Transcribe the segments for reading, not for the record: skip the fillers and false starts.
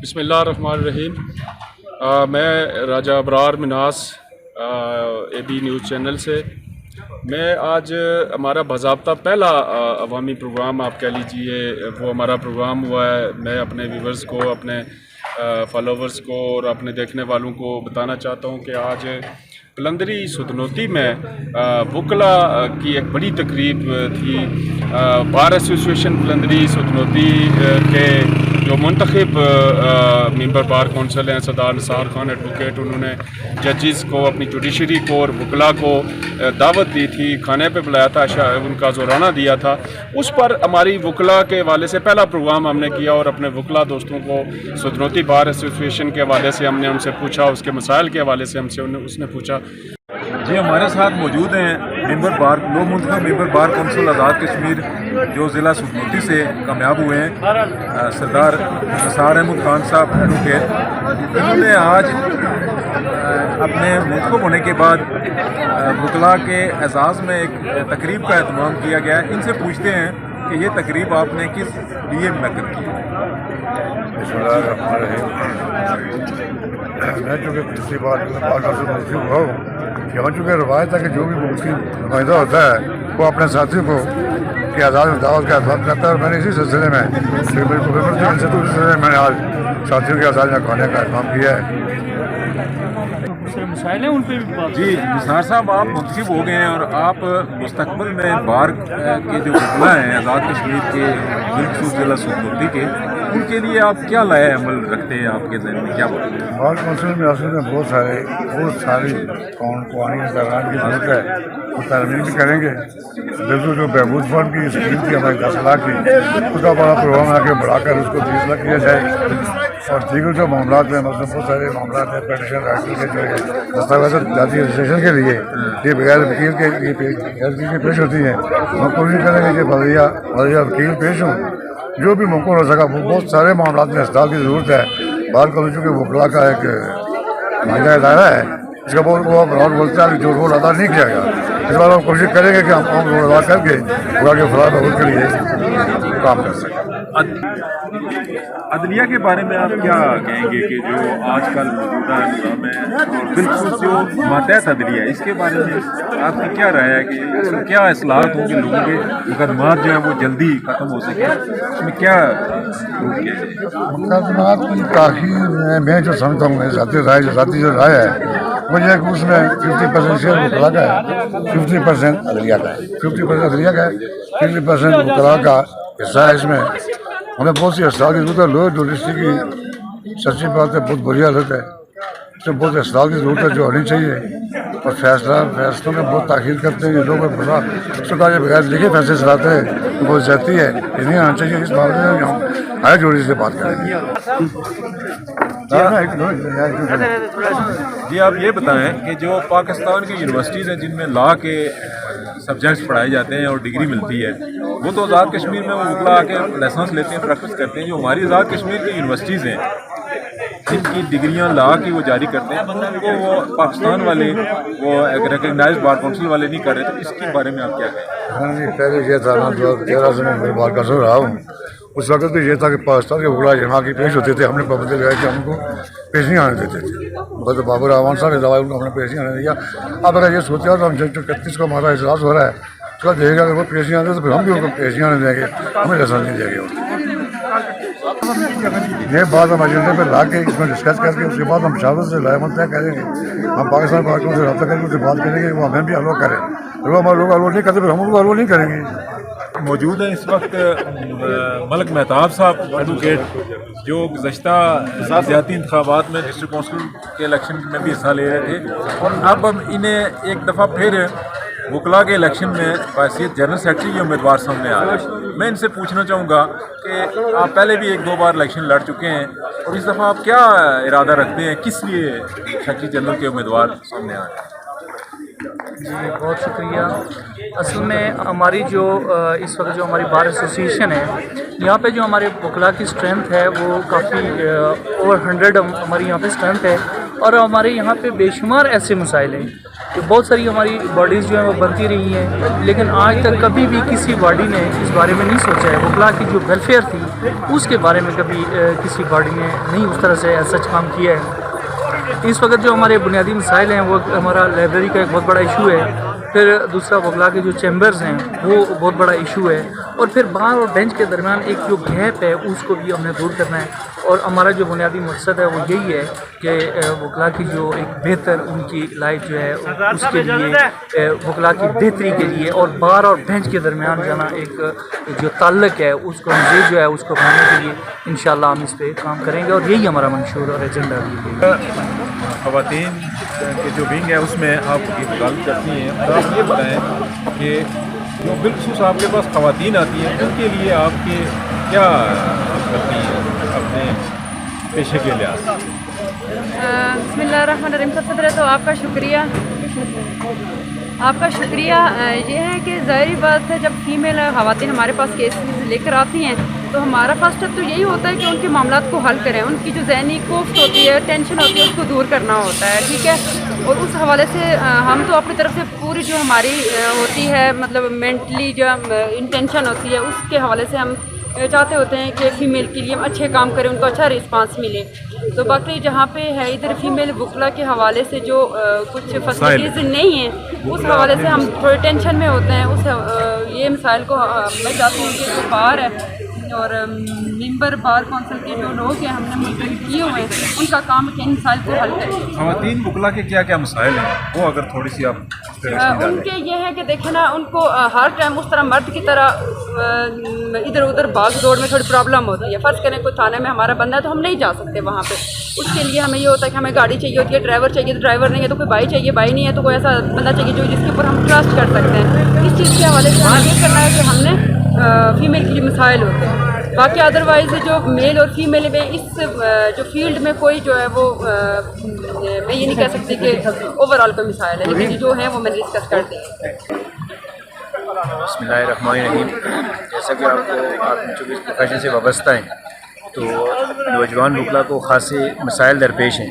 بسم اللہ الرحمن الرحیم۔ میں راجہ ابرار مناس اے بی نیوز چینل سے میں آج ہمارا باضابطہ پہلا عوامی پروگرام آپ کہہ لیجیے وہ ہمارا پروگرام ہوا ہے۔ میں اپنے ویورز کو، اپنے فالوورز کو اور اپنے دیکھنے والوں کو بتانا چاہتا ہوں کہ آج قلندری سدنوتی میں وکلا کی ایک بڑی تقریب تھی۔ بار ایسوسیشن قلندری سدنوتی کے جو منتخب ممبر بار کونسل ہیں سردار نثار خان ایڈوکیٹ، انہوں نے ججز کو، اپنی جوڈیشری کو اور وکلا کو دعوت دی تھی، کھانے پہ بلایا تھا، ان کا زورانہ دیا تھا۔ اس پر ہماری وکلا کے حوالے سے پہلا پروگرام ہم نے کیا اور اپنے وکلا دوستوں کو سدنوتی بار ایسوسیشن کے حوالے سے ہم نے ان سے پوچھا، اس کے مسائل کے حوالے سے ہم سے اس نے پوچھا۔ جی، ہمارے ساتھ موجود ہیں ممبر بار نو منتخب ممبر بار کونسل آزاد کشمیر جو ضلع سدنوتی سے کامیاب ہوئے ہیں، سردار نثار احمد خان صاحب ایڈوکیٹ۔ انہوں نے آج اپنے منتخب ہونے کے بعد وکلا کے اعزاز میں ایک تقریب کا اہتمام کیا گیا ہے۔ ان سے پوچھتے ہیں کہ یہ تقریب آپ نے کس لیے منعقد کی؟ بسم اللہ الرحمن الرحیم۔ میں چونکہ پچھلی بار منتخب ہوا ہوں کہ ہو چونکہ روایت ہے کہ جو بھی نمائندہ ہوتا ہے وہ اپنے ساتھیوں کو کہ آزاد دعوت کا احترام کرتا ہے، اور میں نے اسی سلسلے میں میں نے آج ساتھیوں کے آزاد کھانے کا اہتمام کیا ہے۔ مسائل ہیں ان پہ بھی بات۔ جی نثار صاحب، آپ منتخب ہو گئے ہیں اور آپ مستقبل میں بار کے جو وکلا ہیں آزاد کشمیر کے بالخصوص ضلع سدنوتی کے، ان کے لیے آپ کیا لائے عمل رکھتے ہیں؟ آپ کے ذہن میں کیا بات ہے؟ بار کونسل میں اصل میں بہت ساری قوانین کی ضرورت ہے، وہ ترمیم بھی کریں گے۔ بالکل جو بہبود فنڈ کی اسکیم تھی ہماری 10 لاکھ کی، اس کا بڑا پروگرام آ کے بڑھا کر اس کو 20 لاکھ کیا جائے، اور دیگر جو معاملات ہیں مثلاً بہت سارے معاملات ہیں پیٹیشن رائٹنگ کے جو ہے دستاویزات جاتی رجسٹریشن کے لیے یہ بغیر وکیل کے پیش ہوتی ہیں۔ ہم کوشش کریں گے کہ بغیر وکیل پیش ہوں، جو بھی ممکن ہو سکا۔ وہ بہت سارے معاملات میں اسٹاف کی ضرورت ہے۔ بار کونسل کے وکلا کا ایک نمائندہ ادارہ ہے، اس کا بہت رول بولتا ہے جو رول ادا نہیں کیا گیا، اس بار ہم کوشش کریں گے کہ ہم رول ادا کر کے پورا کے فلاح بہبود کے لیے کام کر سکیں۔ عدلیہ کے بارے میں آپ کیا کہیں گے کہ جو آج کل موجودہ نظام ہے اور بالخصوص جو ماتحت عدلیہ ہے، اس کے بارے میں آپ کی کیا رائے ہے کہ کیا اصلاحات ہوں گے لوگوں کے مقدمات جو ہیں وہ جلدی ختم ہو سکیں؟ اس میں کیا مقدمات کی تاخیر میں جو سمجھتا ہوں ذاتی جو رائے ہے وہ یہ کہ اس میں 50% شیئر وکلا کا ہے، 50% عدلیہ کا ہے، 50% عدلیہ کا ہے، 50% وکلا کا حصہ ہے۔ اس میں ہمیں بہت سی اصلاح کی ضرورت ہے۔ لوور جوڈیشری کی سچی بات ہے بہت بری حالت ہے، اس میں بہت اصلاح کی ضرورت ہے جو ہونی چاہیے، اور فیصلوں میں بہت تاخیر کرتے ہیں یہ لوگ۔ سرکار بغیر لکھے فیصلے چلاتے ہیں تو بہت زیادتی ہے، یہ نہیں آنا چاہیے۔ اس معاملے میں ہم ہائی جوڑی سے بات کریں گے۔ جی آپ یہ بتائیں کہ جو پاکستان کی یونیورسٹیز ہیں جن میں لا کے سبجیکٹس پڑھائے جاتے ہیں اور ڈگری ملتی ہے، وہ تو آزاد کشمیر میں وہ وکلا آ کے لائسنس لیتے ہیں، پریکٹس کرتے ہیں۔ جو ہماری آزاد کشمیر کی یونیورسٹیز ہیں جن کی ڈگریاں لا کی وہ جاری کرتے ہیں، ان کو وہ پاکستان والے وہ ریکگنائز بار کونسل والے نہیں کر رہے، تو اس کے بارے میں آپ کیا کہیں؟ ہاں جی، پہلے یہ تھا نا 2013 سے میں بار کونسل رہا ہوں، اس وقت بھی یہ تھا کہ پاکستان کے وکلا یہاں کی پیش ہوتے تھے، ہم نے پابندی لگائی کہ ہم کو پیش نہیں آنے دیتے تھے۔ بس بابر اعوان صاحب نے دعویٰ ان کو ہم نے پیش نہیں آنے دیا۔ اب اگر یہ سوچا تو ہم جو 31 کو ہمارا اجلاس ہو رہا ہے اس کا دیکھے گا، اگر وہ پیش نہیں آتے تو پھر ہم بھی ان کو پیش نہیں آنے دیں گے، ہمیں لائسنس نہیں دیں گے۔ یہ بات ہم ایجنڈے پہ لا کے اس میں ڈسکس کر کے اس کے بعد ہم شاورت سے لائے طے کریں گے۔ ہم پاکستان پارٹیوں سے رابطہ کر کے ان سے بات کریں گے کہ وہ ہمیں بھی الو کریں، اگر وہ ہمارے لوگ الو نہیں کرتے پھر ہم ان کو الو نہیں کریں گے۔ موجود ہیں اس وقت ملک مہتاب صاحب ایڈوکیٹ، جو گزشتہ سیاسی انتخابات میں ڈسٹرکٹ کونسل کے الیکشن میں بھی حصہ لے رہے تھے، اور اب ہم انہیں ایک دفعہ پھر وکلا کے الیکشن میں بحیثیت جنرل سیکرٹری یہ امیدوار سامنے آ رہے ہیں۔ میں ان سے پوچھنا چاہوں گا کہ آپ پہلے بھی 1-2 بار الیکشن لڑ چکے ہیں، اور اس دفعہ آپ کیا ارادہ رکھتے ہیں، کس لیے سیکرٹری جنرل کے امیدوار سامنے آ رہے ہیں؟ جی بہت شکریہ۔ اصل میں ہماری جو اس وقت جو ہماری بار ایسوسیشن ہے، یہاں پہ جو ہمارے وکلا کی اسٹرینتھ ہے وہ کافی اوور 100 ہماری یہاں پہ اسٹرینتھ ہے، اور ہمارے یہاں پہ بے شمار ایسے مسائل ہیں کہ بہت ساری ہماری باڈیز جو ہیں وہ بنتی رہی ہیں، لیکن آج تک کبھی بھی کسی باڈی نے اس بارے میں نہیں سوچا ہے وکلا کی جو ویلفیئر تھی اس کے بارے میں کبھی کسی باڈی نے نہیں اس طرح سے سچ کام کیا ہے۔ اس وقت جو ہمارے بنیادی مسائل ہیں وہ ہمارا لائبریری کا ایک بہت بڑا ایشو ہے، پھر دوسرا وکلا کے جو چیمبرز ہیں وہ بہت بڑا ایشو ہے، اور پھر بار اور بینچ کے درمیان ایک جو گیپ ہے اس کو بھی ہم نے دور کرنا ہے، اور ہمارا جو بنیادی مقصد ہے وہ یہی ہے کہ وکلا کی جو ایک بہتر ان کی لائف جو ہے اس کے لیے وکلا کی بہتری کے لیے اور بار اور بینچ کے درمیان جو ہے نا ایک جو تعلق ہے اس کو مزید جو ہے اس کو بڑھانے کے لیے انشاءاللہ ہم اس پہ کام کریں گے، اور یہی ہمارا منشور اور ایجنڈا بھی ہے۔ خواتین کے جو ونگ ہے اس میں آپ کی غلط کرتی ہیں، اور آپ یہ بتائیں کہ جو بالخصوص آپ کے پاس خواتین آتی ہیں ان کے لیے آپ کے کیا کرتی ہیں اپنے پیشے کے لحاظ سے؟ بسم اللہ الرحمن الرحیم۔ سب سے پہلے تو آپ کا شکریہ یہ ہے کہ ظاہری بات ہے جب فیمیل خواتین ہمارے پاس کیسز لے کر آتی ہیں تو ہمارا فرسٹ اسٹیپ تو یہی ہوتا ہے کہ ان کے معاملات کو حل کریں، ان کی جو ذہنی کوفت ہوتی ہے، ٹینشن ہوتی ہے، اس کو دور کرنا ہوتا ہے، ٹھیک ہے۔ اور اس حوالے سے ہم تو اپنی طرف سے پوری جو ہماری ہوتی ہے مطلب مینٹلی جو انٹینشن ہوتی ہے اس کے حوالے سے ہم چاہتے ہوتے ہیں کہ فیمیل کے لیے ہم اچھے کام کریں، ان کو اچھا رسپانس ملے۔ تو باقی جہاں پہ ہے ادھر فیمیل وکلا کے حوالے سے جو کچھ فیسلٹیز نہیں ہیں اس حوالے سے ہم تھوڑے ٹینشن میں ہوتے ہیں، یہ مسائل کو میں چاہتی ہوں کہ جو بار ہے اور ممبر بار کونسل کے جو لوگ ہیں ہم نے منتخب کیے ہوئے ہیں ان کا کام ہے کہ ان مسائل کو حل کریں۔ خواتین وکلا کے کیا کیا مسائل ہیں وہ اگر تھوڑی سی آپ ان کے یہ ہے کہ دیکھیں نا ان کو ہر ٹائم اس طرح مرد کی طرح ادھر ادھر بھاگ دوڑ میں تھوڑی پرابلم ہوتی ہے۔ فرض کریں کوئی تھانے میں ہمارا بندہ ہے تو ہم نہیں جا سکتے وہاں پہ، اس کے لیے ہمیں یہ ہوتا ہے کہ ہمیں گاڑی چاہیے ہوتی ہے، ڈرائیور چاہیے تو ڈرائیور نہیں ہے تو کوئی بھائی چاہیے، بھائی نہیں ہے تو کوئی ایسا بندہ چاہیے جو جس کے اوپر ہم ٹرسٹ کر سکتے ہیں۔ اس چیز کے حوالے سے ہمیں یہ کرنا ہے کہ ہم نے فیمیل کے جو مسائل ہوتے ہیں، باقی ادروائز جو میل اور فیمیل میں اس جو فیلڈ میں کوئی جو ہے وہ میں یہ نہیں کہہ سکتی کہ اوور آل کوئی مسائل ہے، لیکن جو ہیں وہ میں ڈسکس کر دیں۔ بسم اللہ الرحمن الرحیم۔ جیسا کہ آپ چونکہ اس پروفیشن سے وابستہ ہیں تو نوجوان وکلا کو خاصے مسائل درپیش ہیں،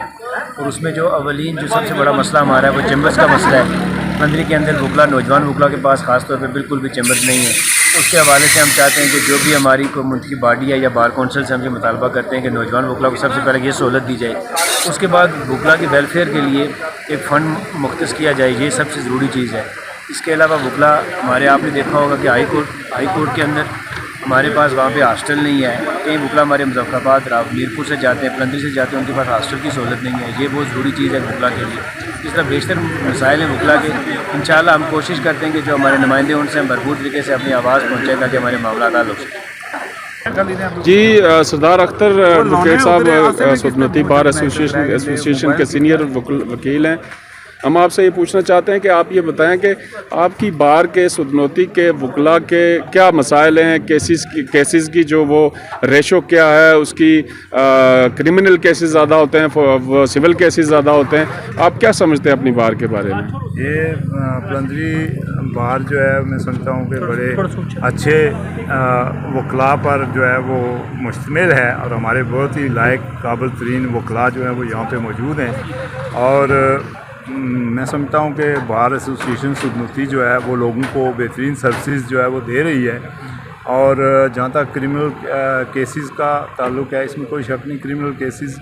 اور اس میں جو اولین جو سب سے بڑا مسئلہ ہمارا ہے وہ چیمبرز کا مسئلہ ہے۔ مندری کے اندر وکلا نوجوان وکلا کے پاس خاص طور پہ بالکل بھی چیمبرز نہیں ہے۔ اس کے حوالے سے ہم چاہتے ہیں کہ جو بھی ہماری کوئی منتخب باڈی ہے یا بار کونسل سے ہم یہ مطالبہ کرتے ہیں کہ نوجوان وکلا کو سب سے پہلے یہ سہولت دی جائے، اس کے بعد وکلا کی ویلفیئر کے لیے ایک فنڈ مختص کیا جائے، یہ سب سے ضروری چیز ہے۔ اس کے علاوہ وکلا ہمارے آپ نے دیکھا ہوگا کہ ہائی کورٹ کے اندر ہمارے پاس وہاں پہ ہاسٹل نہیں ہے، کئی وکلا ہمارے مظفر آباد میرپور سے جاتے ہیں، پلندری سے جاتے ہیں، ان کے پاس ہاسٹل کی سہولت نہیں ہے، یہ بہت ضروری چیز ہے وکلا کے لیے۔ اس طرح بیشتر مسائل ہیں وکلا کے، انشاءاللہ ہم کوشش کرتے ہیں کہ جو ہمارے نمائندے ان سے ہم بھرپور طریقے سے اپنی آواز پہنچائیں تاکہ ہمارے معاملات حل ہو سکیں۔ جی سردار اختر ایڈوکیٹ صاحب سلطنتی بار ایسوسیشن کے سینئر وکیل ہیں، ہم آپ سے یہ پوچھنا چاہتے ہیں کہ آپ یہ بتائیں کہ آپ کی بار کے سلطنتی کے وکلا کے کیا مسائل ہیں، کیسز کی جو وہ ریشو کیا ہے، اس کی کرمنل کیسز زیادہ ہوتے ہیں، سول کیسز زیادہ ہوتے ہیں، آپ کیا سمجھتے ہیں اپنی بار کے بارے میں؟ یہ پلندری بار جو ہے میں سمجھتا ہوں کہ بڑے اچھے وکلا پر جو ہے وہ مشتمل ہے، اور ہمارے بہت ہی لائق قابل ترین وکلا جو ہیں وہ یہاں پہ موجود ہیں، اور میں سمجھتا ہوں کہ بار ایسوسیشن سلطنتی جو ہے وہ لوگوں کو بہترین سروسز جو ہے وہ دے رہی ہے۔ اور جہاں تک کرمنل کیسز کا تعلق ہے، اس میں کوئی شک نہیں، کرمنل کیسز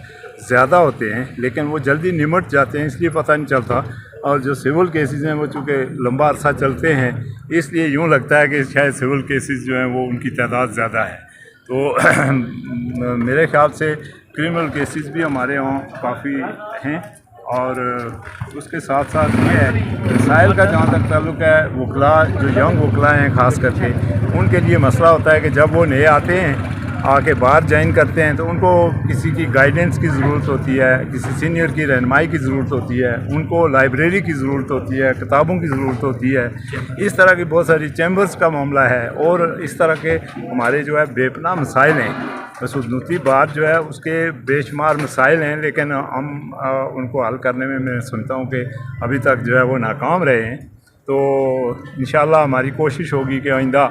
زیادہ ہوتے ہیں لیکن وہ جلدی نمٹ جاتے ہیں، اس لیے پتہ نہیں چلتا، اور جو سول کیسز ہیں وہ چونکہ لمبا عرصہ چلتے ہیں اس لیے یوں لگتا ہے کہ شاید سول کیسز جو ہیں وہ ان کی تعداد زیادہ ہے۔ تو میرے خیال سے کرمنل کیسز بھی ہمارے یہاں کافی ہیں، اور اس کے ساتھ ساتھ یہ ہے مسائل کا جہاں تک تعلق ہے، وکلا جو ینگ وکلا ہیں خاص کر کے ان کے لیے مسئلہ ہوتا ہے کہ جب وہ نئے آتے ہیں آ کے بار جوائن کرتے ہیں تو ان کو کسی کی گائیڈنس کی ضرورت ہوتی ہے، کسی سینئر کی رہنمائی کی ضرورت ہوتی ہے، ان کو لائبریری کی ضرورت ہوتی ہے، کتابوں کی ضرورت ہوتی ہے، اس طرح کی بہت ساری چیمبرز کا معاملہ ہے، اور اس طرح کے ہمارے جو ہے بے پناہ مسائل ہیں۔ سلطنتی بار جو ہے اس کے بے شمار مسائل ہیں، لیکن ہم ان کو حل کرنے میں سمجھتا ہوں کہ ابھی تک جو ہے وہ ناکام رہے ہیں۔ تو انشاءاللہ ہماری کوشش ہوگی کہ آئندہ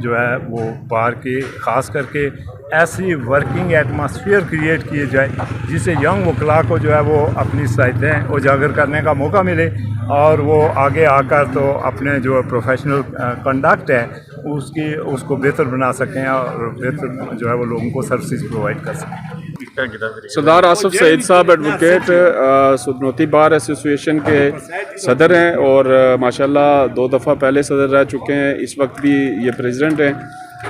جو ہے وہ بار کی خاص کر کے ایسی ورکنگ ایٹماسفیئر کریٹ کیے جائے جس سے ینگ وکلاء کو جو ہے وہ اپنی صلاحیتیں اجاگر کرنے کا موقع ملے اور وہ آگے آ کر تو اپنے جو پروفیشنل کنڈکٹ ہے اس کو بہتر بنا سکیں اور بہتر جو ہے وہ لوگوں کو سروسز پرووائڈ کر سکیں. سردار آصف سعید صاحب ایڈوکیٹ سدنوتی بار ایسوسیشن کے صدر ہیں اور ماشاءاللہ 2 دفعہ پہلے صدر رہ چکے ہیں, اس وقت بھی یہ پریزیڈنٹ ہیں.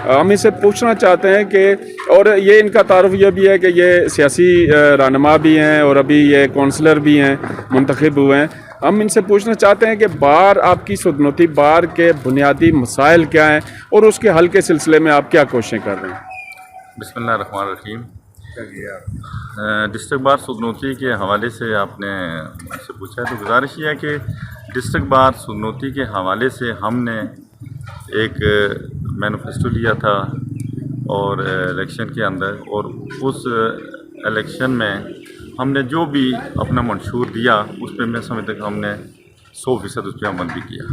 ہم اس سے پوچھنا چاہتے ہیں کہ اور یہ ان کا تعارف یہ بھی ہے کہ یہ سیاسی رہنما بھی ہیں اور ابھی یہ کونسلر بھی ہیں منتخب ہوئے ہیں. ہم ان سے پوچھنا چاہتے ہیں کہ بار آپ کی سدنوتی بار کے بنیادی مسائل کیا ہیں اور اس کے حل کے سلسلے میں آپ کیا کوششیں کر رہے ہیں؟ بسم اللہ الرحمن الرحیم. ڈسٹرکٹ بار سدنوتی کے حوالے سے آپ نے مجھ سے پوچھا ہے, تو گزارش یہ ہے کہ ڈسٹرکٹ بار سدنوتی کے حوالے سے ہم نے ایک مینیفیسٹو لیا تھا اور الیکشن کے اندر, اور اس الیکشن میں ہم نے جو بھی اپنا منشور دیا اس پہ میں سمجھتا کہ ہم نے 100% اس پہ عمل بھی کیا.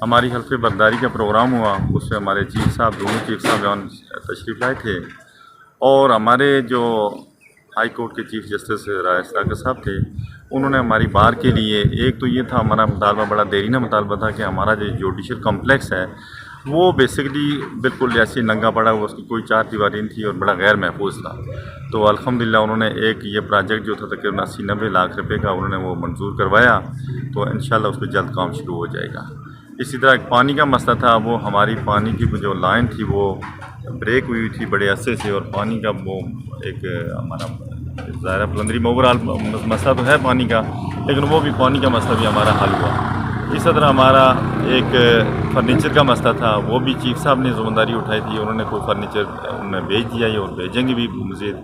ہماری حلف برداری کا پروگرام ہوا, اس پہ ہمارے چیف صاحب دونوں چیف صاحب جان تشریف لائے تھے, اور ہمارے جو ہائی کورٹ کے چیف جسٹس رائے ساگر صاحب تھے, انہوں نے ہماری بار کے لیے ایک تو یہ تھا ہمارا مطالبہ, بڑا دیرینہ مطالبہ تھا کہ ہمارا جو جوڈیشل کمپلیکس ہے وہ بیسکلی بالکل ایسی ننگا پڑا ہوا, اس کی کوئی 4 دیواری نہیں تھی اور بڑا غیر محفوظ تھا. تو الحمدللہ انہوں نے ایک یہ پروجیکٹ جو تھا تقریباً 80-90 لاکھ روپے کا انہوں نے وہ منظور کروایا, تو انشاءاللہ اس پہ جلد کام شروع ہو جائے گا. اسی طرح ایک پانی کا مسئلہ تھا, وہ ہماری پانی کی جو لائن تھی وہ بریک ہوئی تھی بڑے عرصے سے, اور پانی کا وہ ایک ہمارا ظاہرہ پلندری اوور آل مسئلہ تو ہے پانی کا, لیکن وہ بھی پانی کا مسئلہ بھی ہمارا حل ہوا. اسی طرح ہمارا ایک فرنیچر کا مسئلہ تھا, وہ بھی چیف صاحب نے ذمہ داری اٹھائی تھی, انہوں نے کوئی فرنیچر انہوں نے بھیج دیا ہے اور بھیجیں گے بھی مزید.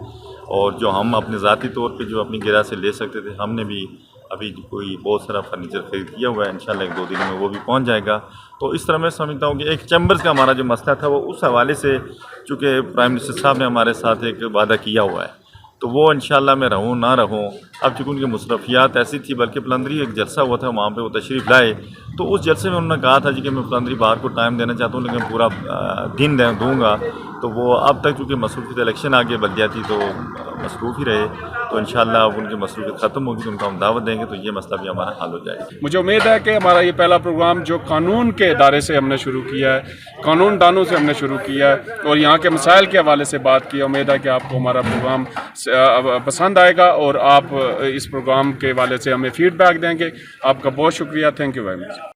اور جو ہم اپنے ذاتی طور پہ جو اپنی گرہ سے لے سکتے تھے ہم نے بھی ابھی کوئی بہت سارا فرنیچر خرید کیا ہوا ہے, انشاءاللہ 1-2 دن میں وہ بھی پہنچ جائے گا. تو اس طرح میں سمجھتا ہوں کہ ایک چیمبرز کا ہمارا جو مسئلہ تھا وہ اس حوالے سے, چونکہ پرائم منسٹر صاحب نے ہمارے ساتھ ایک وعدہ کیا ہوا ہے, تو وہ انشاءاللہ میں رہوں نہ رہوں, اب چونکہ ان کی مصرفیات ایسی تھی, بلکہ پلندری ایک جلسہ ہوا تھا وہاں پہ وہ تشریف لائے, تو اس جلسے میں انہوں نے کہا تھا جی کہ میں پلندری بار کو ٹائم دینا چاہتا ہوں لیکن پورا دن دوں گا. تو وہ اب تک چونکہ مصروفیت الیکشن آگے بلدیاتی تو مصروف ہی رہے, تو انشاءاللہ اب ان کی مصروفیت ختم ہوگی تو ان کو ہم دعوت دیں گے, تو یہ مسئلہ بھی ہمارا حل ہو جائے گا. مجھے امید ہے کہ ہمارا یہ پہلا پروگرام جو قانون کے ادارے سے ہم نے شروع کیا ہے, قانون دانوں سے ہم نے شروع کیا ہے اور یہاں کے مسائل کے حوالے سے بات کی. امید ہے کہ آپ کو ہمارا پروگرام پسند آئے گا اور آپ اس پروگرام کے حوالے سے ہمیں فیڈ بیک دیں گے. آپ کا بہت شکریہ. Thank you very much.